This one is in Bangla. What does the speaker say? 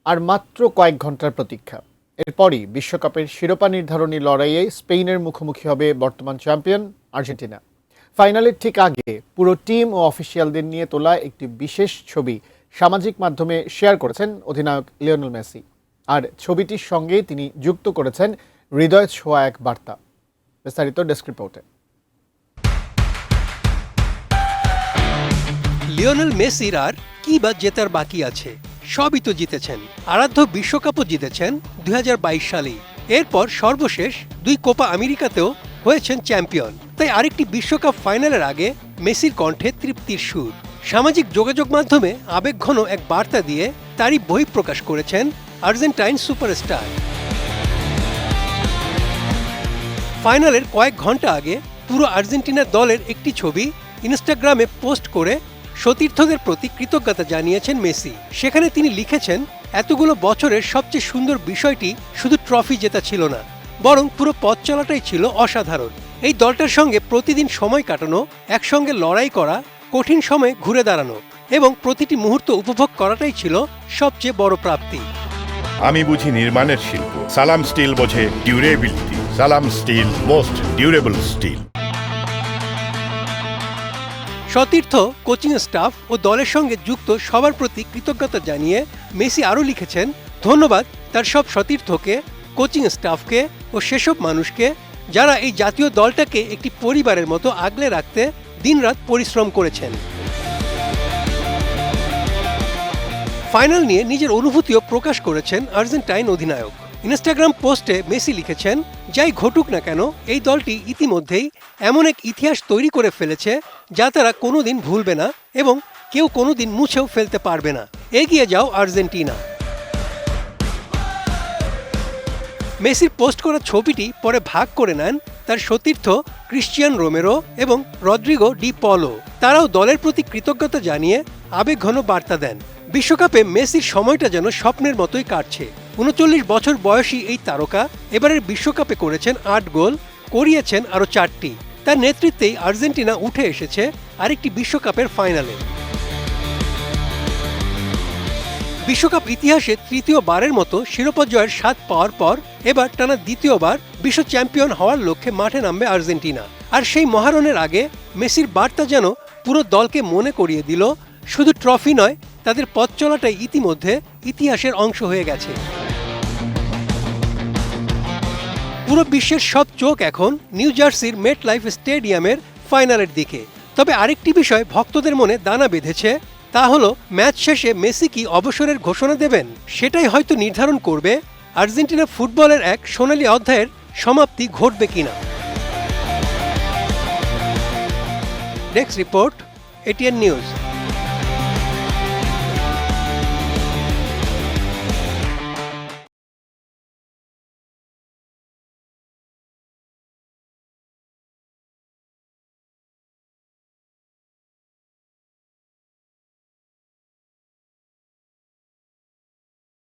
আর মাত্র কয়েক ঘন্টার প্রতীক্ষা। এরপরই বিশ্বকাপের শিরোপা নির্ধারণী লড়াইয়ে স্পেনের মুখোমুখি হবে বর্তমান চ্যাম্পিয়ন আর্জেন্টিনা। ফাইনালের ঠিক আগে পুরো টিম ও অফিসিয়ালদের নিয়ে তোলা একটি বিশেষ ছবি সামাজিক মাধ্যমে শেয়ার করেছেন অধিনায়ক লিওনেল মেসি। আর ছবিটির সঙ্গে তিনি যুক্ত করেছেন হৃদয় ছোঁয়া এক বার্তা। বিস্তারিত ডেস্ক রিপোর্টে। লিওনেল মেসির আর কি বা জেতার বাকি আছে? সবই তো জিতেছেন। আরাধ্য বিশ্বকাপও জিতেছেন 2022 সালেই। এরপর সর্বশেষ 2 কোপা আমেরিকাতেও হয়েছেন চ্যাম্পিয়ন। তাই আরেকটি বিশ্বকাপ ফাইনালের আগে মেসির কণ্ঠে তৃপ্তির সুর। সামাজিক যোগাযোগ মাধ্যমে আবেগঘন এক বার্তা দিয়ে তারই বহিঃপ্রকাশ করেছেন আর্জেন্টাইন সুপারস্টার। ফাইনালের কয়েক ঘন্টা আগে পুরো আর্জেন্টিনা দলের একটি ছবি ইনস্টাগ্রামে পোস্ট করে সতীর্থদের প্রতি কৃতজ্ঞতা জানিয়েছেন মেসি। সেখানে তিনি লিখেছেন, এতগুলো বছরের সবচেয়ে সুন্দর বিষয়টি শুধু ট্রফি জেতা ছিল না, বরং পুরো পথ চলাটাই ছিল অসাধারণ। এই দলটার সঙ্গে প্রতিদিন সময় কাটানো, একসঙ্গে লড়াই করা, কঠিন সময়ে ঘুরে দাঁড়ানো এবং প্রতিটি মুহূর্ত উপভোগ করাটাই ছিল সবচেয়ে বড় প্রাপ্তি। আমি বুঝি নির্মাণের শিল্প, সালাম স্টিল বোঝে ডিউরেবিলিটি। সালাম স্টিল, মোস্ট ডিউরেবল স্টিল। সতীর্থ, কোচিং স্টাফ ও দলের সঙ্গে যুক্ত সবার প্রতি কৃতজ্ঞতা জানিয়ে মেসি আরও লিখেছেন, ধন্যবাদ তার সব সতীর্থকে, কোচিং স্টাফকে ও সেসব মানুষকে যারা এই জাতীয় দলটাকে একটি পরিবারের মতো আগলে রাখতে দিনরাত পরিশ্রম করেছেন। ফাইনাল নিয়ে নিজের অনুভূতিও প্রকাশ করেছেন আর্জেন্টাইন অধিনায়ক। ইনস্টাগ্রাম পোস্টে মেসি লিখেছেন, যাই ঘটুক না কেন, এই দলটি ইতিমধ্যেই এমন এক ইতিহাস তৈরি করে ফেলেছে যা তারা কোনোদিন ভুলবে না এবং কেউ কোনোদিন মুছেও ফেলতে পারবে না। এগিয়ে যাও আর্জেন্টিনা। মেসির পোস্ট করা ছবিটি পরে ভাগ করে নেন তার সতীর্থ ক্রিশ্চিয়ান রোমেরো এবং রদ্রিগো ডি পলো। তারাও দলের প্রতি কৃতজ্ঞতা জানিয়ে আবেগঘন বার্তা দেন। বিশ্বকাপে মেসির সময়টা যেন স্বপ্নের মতোই কাটছে। 39 বছর বয়সী এই তারকা এবারের বিশ্বকাপে করেছেন 8 গোল, করিয়েছেন আরও 4টি। তার নেতৃত্বেই আর্জেন্টিনা উঠে এসেছে আরেকটি বিশ্বকাপের ফাইনালে। বিশ্বকাপ ইতিহাসে তৃতীয়বারের মতো শিরোপা জয়ের স্বাদ পাওয়ার পর এবার টানা দ্বিতীয়বার বিশ্ব চ্যাম্পিয়ন হওয়ার লক্ষ্যে মাঠে নামবে আর্জেন্টিনা। আর সেই মহারণের আগে মেসির বার্তা যেন পুরো দলকে মনে করিয়ে দিল, শুধু ট্রফি নয়, তাদের পথ চলাটাই ইতিমধ্যে ইতিহাসের অংশ হয়ে গেছে। পুরো বিশ্বের সব চোখ এখন নিউ জার্সির মেটলাইফ স্টেডিয়ামের ফাইনালের দিকে। তবে আরেকটি বিষয় ভক্তদের মনে দানা বেঁধেছে, তা হলো ম্যাচ শেষে মেসি কি অবসরের ঘোষণা দেবেন। সেটাই হয়তো নির্ধারণ করবে আর্জেন্টিনা ফুটবলের এক সোনালী অধ্যায়ের সমাপ্তি ঘটবে কিনা। Desk report, ATN news.